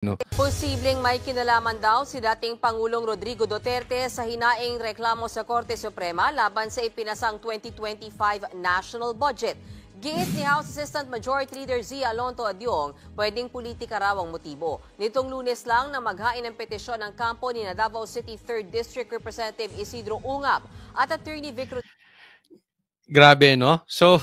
No. Posibleng may kinalaman daw si dating Pangulong Rodrigo Duterte sa hinaing reklamo sa Korte Suprema laban sa ipinasang 2025 national budget. Giit ni House Assistant Majority Leader Zia Alonto Adyong, pwedeng politika raw ang motibo. Nitong Lunes lang na maghain ng petisyon ng kampo ni Davao City 3rd District Representative Isidro Ungab at Attorney Vic. Grabe, no? So,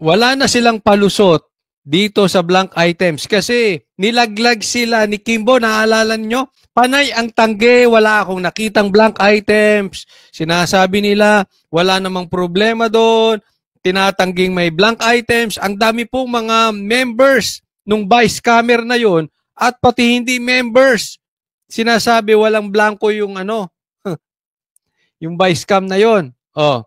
wala na silang palusot dito sa blank items kasi nilaglag sila ni Kimbo, naalala nyo? Panay ang tangge, wala akong nakitang blank items. Sinasabi nila, wala namang problema doon. Tinatangging may blank items. Ang dami pong mga members nung vice camera na yon at pati hindi members. Sinasabi walang blanco yung yung vice cam na yon. Oh.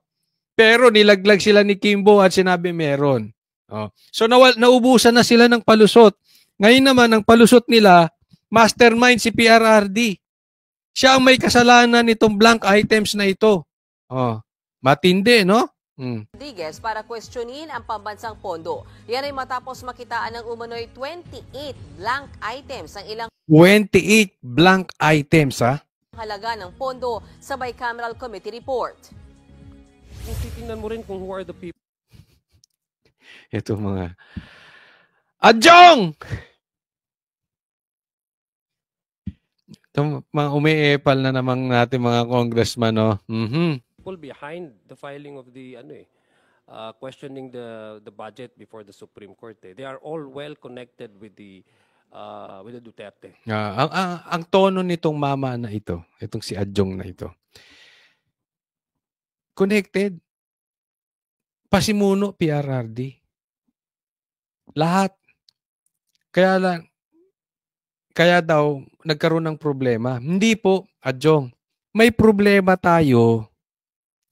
Pero nilaglag sila ni Kimbo at sinabi meron. Oh. So naubusan na sila ng palusot. Ngayon naman ang palusot nila, mastermind si PRRD. Siya ang may kasalanan nitong blank items na ito. Oh. Matindi, no? Rodriguez para questionin ang pambansang pondo. Yan ay matapos makitaan ng umano'y 28 blank items ang ilang 28 blank items, ha? Halaga ng pondo sa Bicameral Committee Report. Kung titingnan mo rin kung who are the people. Ito mga Adjong! Ito mga umiepal na namang natin mga congressman, no? People behind the filing of the questioning the budget before the Supreme Court. They are all well connected with the Duterte. Ang tono nitong mama na ito, itong si Adjong na ito, connected. Pasimuno, PRRD. Lahat. Kaya daw nagkaroon ng problema. Hindi po, Adjong. May problema tayo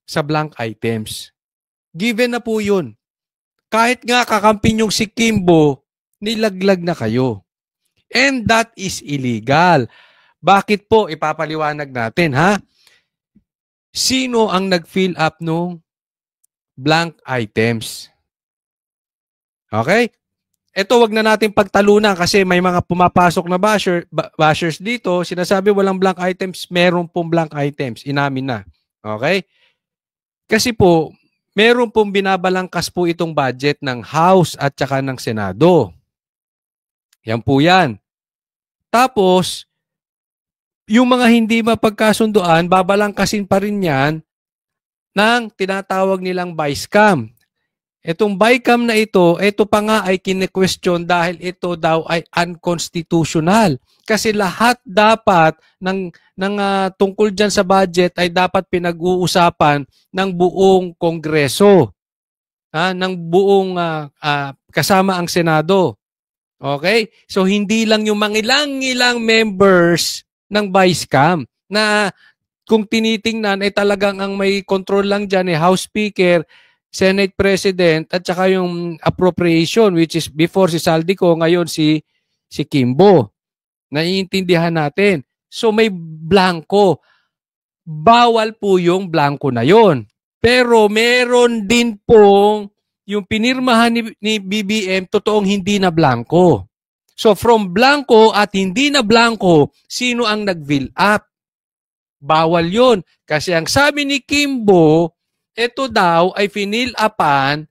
sa blank items. Given na po yun. Kahit nga kakampin yung si Kimbo, nilaglag na kayo. And that is illegal. Bakit po? Ipapaliwanag natin, ha? Sino ang nag-fill up nung blank items? Okay? Ito wag na natin pagtalunan kasi may mga pumapasok na bashers dito. Sinasabi walang blank items. Meron pong blank items. Inamin na. Okay? Kasi po, meron pong binabalangkas po itong budget ng House at saka ng Senado. Yan po yan. Tapos, yung mga hindi mapagkasunduan, babalangkasin pa rin yan ng tinatawag nilang vice cam. Itong BICAM na ito pa nga ay kine-question dahil ito daw ay unconstitutional. Kasi lahat dapat ng tungkol dyan sa budget ay dapat pinag-uusapan ng buong Kongreso. Ng buong kasama ang Senado. Okay? So hindi lang yung mga ilang members ng BICAM na kung tinitingnan ay talagang ang may control lang dyan ay House Speaker, Senate President at saka yung appropriation which is before si Saldico, ngayon si Kimbo. Naiintindihan natin. So may blanco. Bawal po yung blanco na yon. Pero meron din pong yung pinirmahan ni BBM totoong hindi na blanco. So from blanco at hindi na blanco, sino ang nag-fill up? Bawal yon. Kasi ang sabi ni Kimbo, ito daw ay finil upan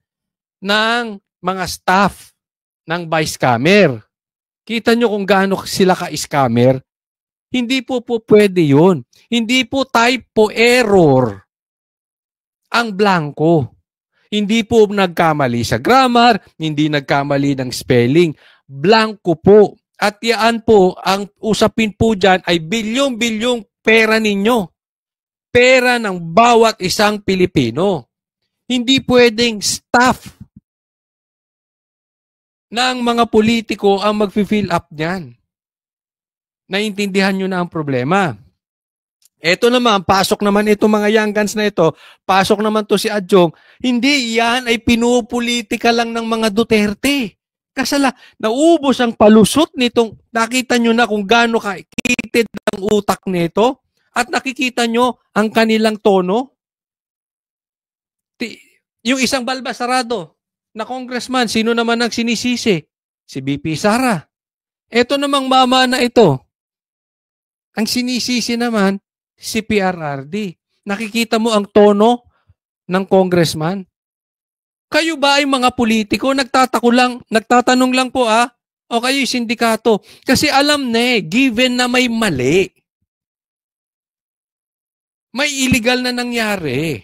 ng mga staff ng vice scammer. Kita nyo kung gaano sila ka-scammer? Hindi po pwede yun. Hindi po typo error ang blanco. Hindi po nagkamali sa grammar, hindi nagkamali ng spelling. Blanco po. At yan po, ang usapin po dyan ay bilyong-bilyong pera ninyo. Pera ng bawat isang Pilipino. Hindi pwedeng staff ng mga politiko ang mag-fill up niyan. Naintindihan nyo na ang problema. Ito naman, pasok naman ito mga young guns na ito, pasok naman to si Adjong, hindi yan ay pinupolitika lang ng mga Duterte. Kasala, naubos ang palusot nitong, nakita nyo na kung gaano ka-kitid ang utak nito. At nakikita nyo ang kanilang tono. Yung isang balbasarado na congressman, sino naman ang sinisisi? Si BP Sara. Ito namang mama na ito, ang sinisisi naman, si PRRD. Nakikita mo ang tono ng congressman? Kayo ba ay mga politiko? Nagtatanong lang po o kayo yung sindikato? Kasi alam na given na may mali. May illegal na nangyari.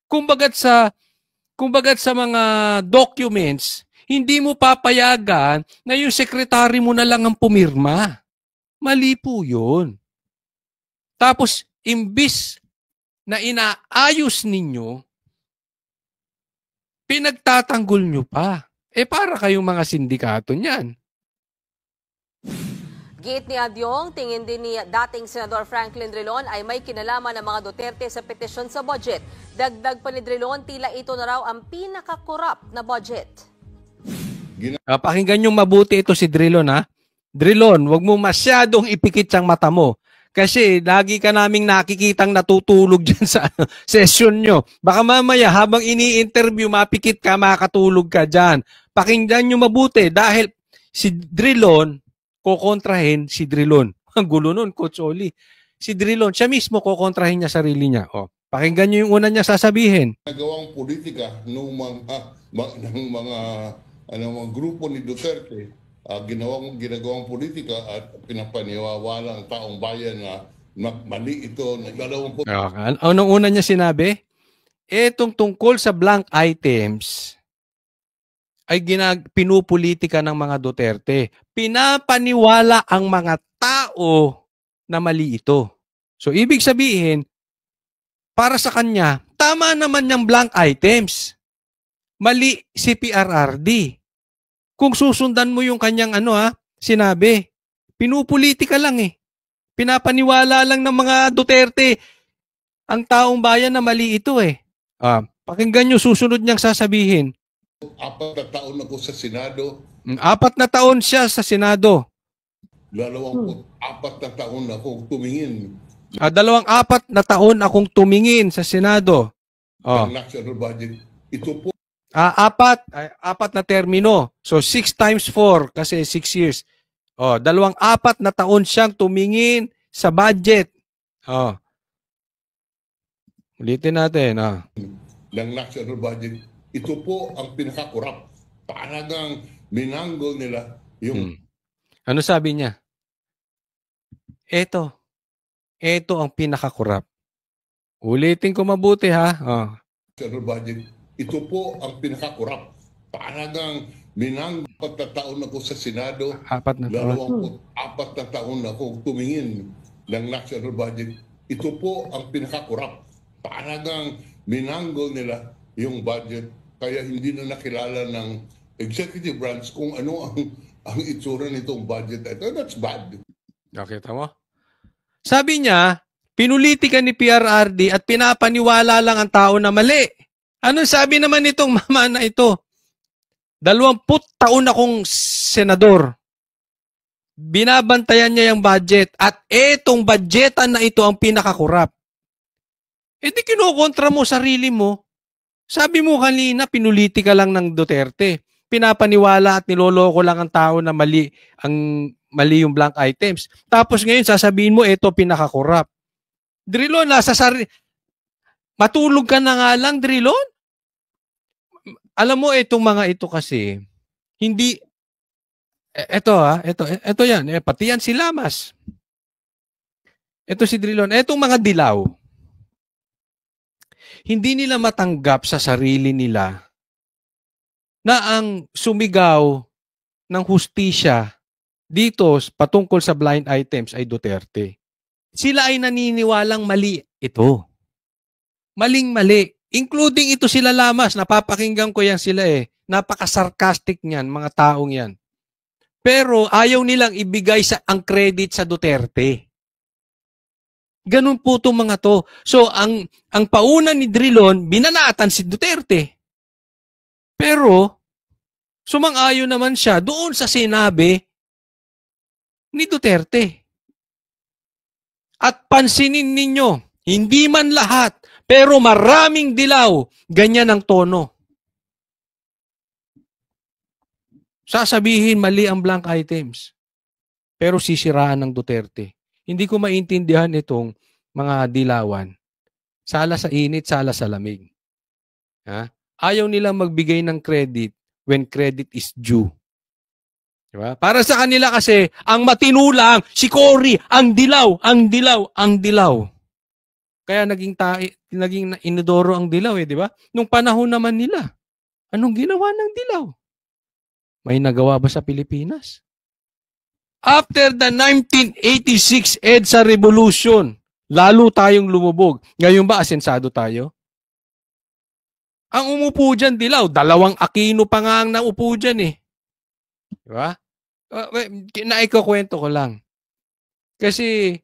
Kumbagat sa mga documents, hindi mo papayagan na yung sekretary mo na lang ang pumirma. Mali po yun. Tapos, imbis na inaayos ninyo, pinagtatanggol nyo pa. Para kayong mga sindikato niyan. Giit ni Adyong, tingin din ni dating Senador Franklin Drilon ay may kinalaman ng mga Duterte sa petisyon sa budget. Dagdag pa ni Drilon, tila ito na raw ang pinaka-corrupt na budget. Pakinggan nyo mabuti ito si Drilon Drilon, wag mo masyadong ipikit ang mata mo. Kasi lagi ka naming nakikitang natutulog dyan sa session nyo. Baka mamaya habang ini-interview, mapikit ka, makatulog ka dyan. Pakinggan nyo mabuti dahil si Drilon, kokontrahin si Drilon. Ang gulo nun, Coach Oli. Si Drilon, siya mismo kokontrahin niya sarili niya. Pakinggan nyo yung una niya sasabihin. Nagawang politika ng mga grupo ni Duterte, ginagawang politika at pinapaniwawala ang taong bayan na mali ito. Anong una niya sinabi? Etong tungkol sa blank items ay pinupolitika ng mga Duterte. Pinapaniwala ang mga tao na mali ito. So, ibig sabihin, para sa kanya, tama naman yung blank items. Mali si PRRD. Kung susundan mo yung kanyang sinabi, pinupolitika lang Pinapaniwala lang ng mga Duterte ang taong bayan na mali ito Pakinggan nyo susunod niyang sasabihin. 4 na taon ako sa Senado. 4 na taon siya sa Senado. 24 na taon akong tumingin. 24 na taon akong tumingin sa Senado. Ang national budget. Ito po. 4 na termino. So 6 times 4 kasi 6 years. 24 na taon siyang tumingin sa budget. Ulitin natin. Ng national budget. Ito po ang pinaka-corrupt. Talagang minanggol nila yung... Ano sabi niya? Ito ang pinaka-corrupt. Ulitin ko mabuti National budget. Ito po ang pinaka-corrupt. Talagang minanggol. 4 na taon ako sa Senado. 4 na taon. 24 na taon akong tumingin ng national budget. Ito po ang pinaka-corrupt. Talagang minanggol nila yung budget. Kaya hindi na nakilala ng executive branch kung ano ang itsura nitong budget. That's bad. Nakita mo? Sabi niya, pinulitika ni PRRD at pinapaniwala lang ang tao na mali. Ano sabi naman nitong mama na ito? 20 taon akong senador. Binabantayan niya yung budget at etong budgetan na ito ang pinakakurap. Di kinukontra mo sarili mo. Sabi mo kanina, pinulitika lang ng Duterte. Pinapaniwala at niloloko lang ang tao na mali yung blank items. Tapos ngayon, sasabihin mo, ito pinakakurap. Drilon, matulog ka na nga lang, Drilon. Alam mo, itong mga ito kasi, hindi, ito yan, pati yan si Lamas. Ito si Drilon, itong mga dilaw. Hindi nila matanggap sa sarili nila na ang sumigaw ng hustisya dito patungkol sa blind items ay Duterte. Sila ay naniniwalang mali ito. Maling-mali. Including ito sila Lamas. Napapakinggan ko yan sila Napaka-sarcastic niyan, mga taong yan. Pero ayaw nilang ibigay ang credit sa Duterte. Ganun po itong mga to. So, ang pauna ni Drilon, binanatan si Duterte. Pero, sumang-ayon naman siya doon sa sinabi ni Duterte. At pansinin ninyo, hindi man lahat, pero maraming dilaw, ganyan ang tono. Sasabihin mali ang blank items. pero sisiraan ng Duterte. Hindi ko maintindihan itong mga dilawan. Sala sa init, sala sa lamig. Ha? Ayaw nilang magbigay ng credit when credit is due. Diba? Para sa kanila kasi, ang matinulang, si Cory, ang dilaw, ang dilaw, ang dilaw. Kaya naging inodoro ang dilaw di ba? Nung panahon naman nila, anong ginawa ng dilaw? May nagawa ba sa Pilipinas? After the 1986 EDSA Revolution, lalo tayong lumubog. Ngayon ba asensado tayo? Ang umupo dyan, dilaw. 2 Aquino pa nga ang naupo dyan Diba? Naikukwento ko lang. Kasi,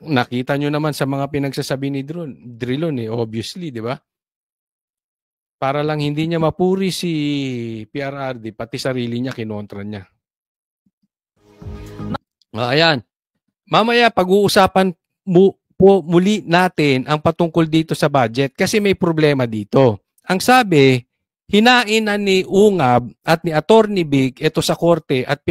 nakita nyo naman sa mga pinagsasabi ni Drilon obviously, di ba? Para lang hindi niya mapuri si PRRD, pati sarili niya, kinontra niya. Ayan. Mamaya, pag-uusapan muli natin ang patungkol dito sa budget kasi may problema dito. Ang sabi, hinain na ni Ungab at ni Attorney Big ito sa korte at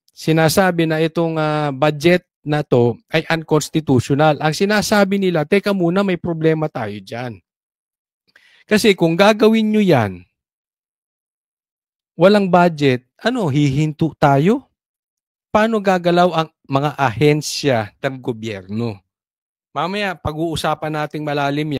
sinasabi na itong budget na to ay unconstitutional. Ang sinasabi nila, teka muna, may problema tayo dyan. Kasi kung gagawin nyo yan, walang budget, hihinto tayo? Paano gagalaw ang mga ahensya ng gobyerno? Mamaya, pag-uusapan nating malalim yan.